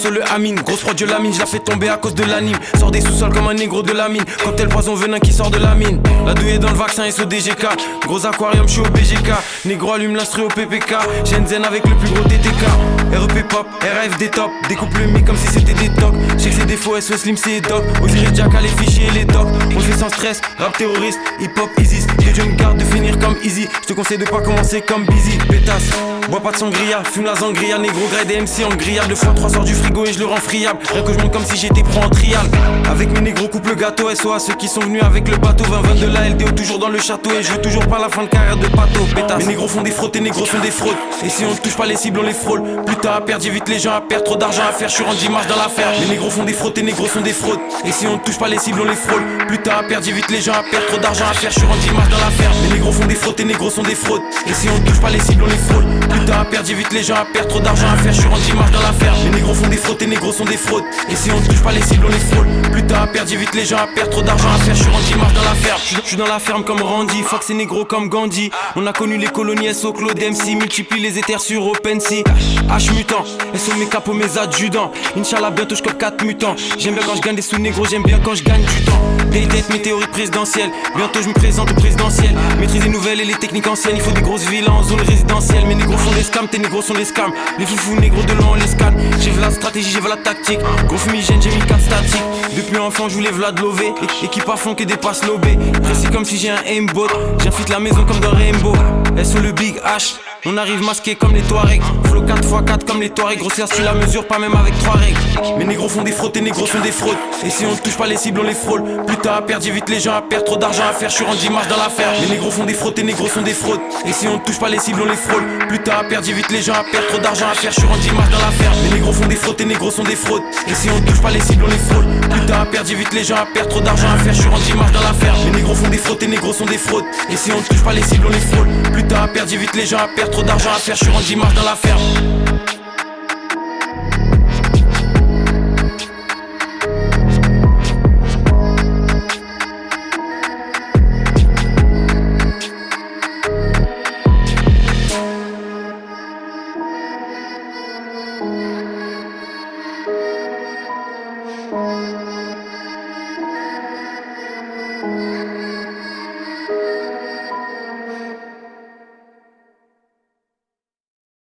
bientôt le Amine. Grosse prod, je la mine, je la fais tomber à cause de l'anime. Sors des sous-sols comme un négro de la mine. Cocktail poison venin qui sort de la mine. La douille est dans le vaccin SODGK. Gros aquarium, je suis au BGK. Négro allume l'instru au PPK. Shenzhen avec le plus gros DTK. REP pop, RFD top. Découpe le mic comme si c'était des tocs. J'sais que c'est des faux, SO Slim c'est doc. Osiris Jack à les fichiers et les docs. On fait sans stress, rap terroriste, hip hop Isis. Que Dieu me garde de finir comme Easy. J'te conseille de pas commencer comme Busy. Pétasse, bois pas de sangria, fume la sangria. Négro grade MC en grillade. 2x3 sort du frigo et je le rends friable. Rien que je monte comme si j'étais pro en trial. Avec mes négros coupe le gâteau. SO à ceux qui sont venus avec le bateau. 20-20 de la LDO toujours dans le château. Et je veux toujours pas la fin de carrière de bateau. Pétasse, mes négros font des fraudes, tes négros sont des fraudes. Et si on touche pas les cibles on les frôle. Plus tard à perdre, j'évite les gens à perdre. Trop d'argent à faire, je suis rendu marche dans l'affaire. Les négros font des fraudes, tes négros sont des fraudes. Et si on touche pas les cibles on les frôle. Plus tard à perdre, j'évite les gens à perdre. Trop d'argent à faire, je suis rendu marche dans l'affaire. Les négros font des fraudes, tes négros sont des fraudes. Et si on touche pas les cibles on les frôle. Plus tard à perdre, j'évite les gens à perdre. Trop d'argent à faire, je suis rendu marche dans l'affaire. Les négros font des fraudes, tes négros sont des fraudes. Et si on touche pas les cibles on les frôle. Plus tard à perdre, j'évite les gens à perdre. Trop d'argent à faire, je suis rendu marche dans l'affaire. Je suis dans la ferme comme Randy, fuck ces négros comme Gandhi. On a connu les colonies SO Claude MC. Multiplie les éthers sur OpenSea. H mutant, SO mes capos mes adjudants. Inch'Allah bientôt je cope 4 mutants. J'aime bien quand je gagne des sous négros, j'aime bien quand je gagne du temps. Des dates météorites présidentielles. Bientôt je me présente au présidentiel. Maîtrise les nouvelles et les techniques anciennes. Il faut des grosses villas en zone résidentielle. Mes négros font des scams, tes négros sont des scams. Les foufous négros de loin on les scanne. J'ai vu la stratégie, j'ai vu la tactique. Gros fumigène, j'ai mis 4 statiques. Depuis enfant je voulais Vlad Lové. Équipe à fond que des passes lobées. Précis comme si j'ai un aimbot. J'infite la maison comme dans Rainbow. SO le Big H. On arrive masqué comme les Touaregs. Flow 4x4 comme les Touaregs. Grossière tu la mesures pas même avec 3 règles. Mes négros font des fraudes, tes négros sont des fraudes. Et si on touche pas les cibles on les frôle. Plus tard à perdre, j'évite les gens à perdre. Trop d'argent à faire, je suis rendu marche dans l'affaire. Les négros font des fraudes, tes négros sont des fraudes. Et si on touche pas les cibles on les frôle. Plus tard à perdre, j'évite les gens à perdre. Trop d'argent à faire, je suis rendu marche dans l'affaire. Les négros font des fraudes, tes négros sont des fraudes. Et si on touche pas les cibles on les frôle. Plus tard à perdre, j'évite les gens à perdre. Trop d'argent à faire, je suis rendu marche dans l'affaire. Les négros font des fraudes, tes négros sont des fraudes. Et si on touche pas les cibles on les frôle. Plus tard à perdre, j'évite les gens à perdre. Trop d'argent à faire, je suis rendu marche dans l'affaire.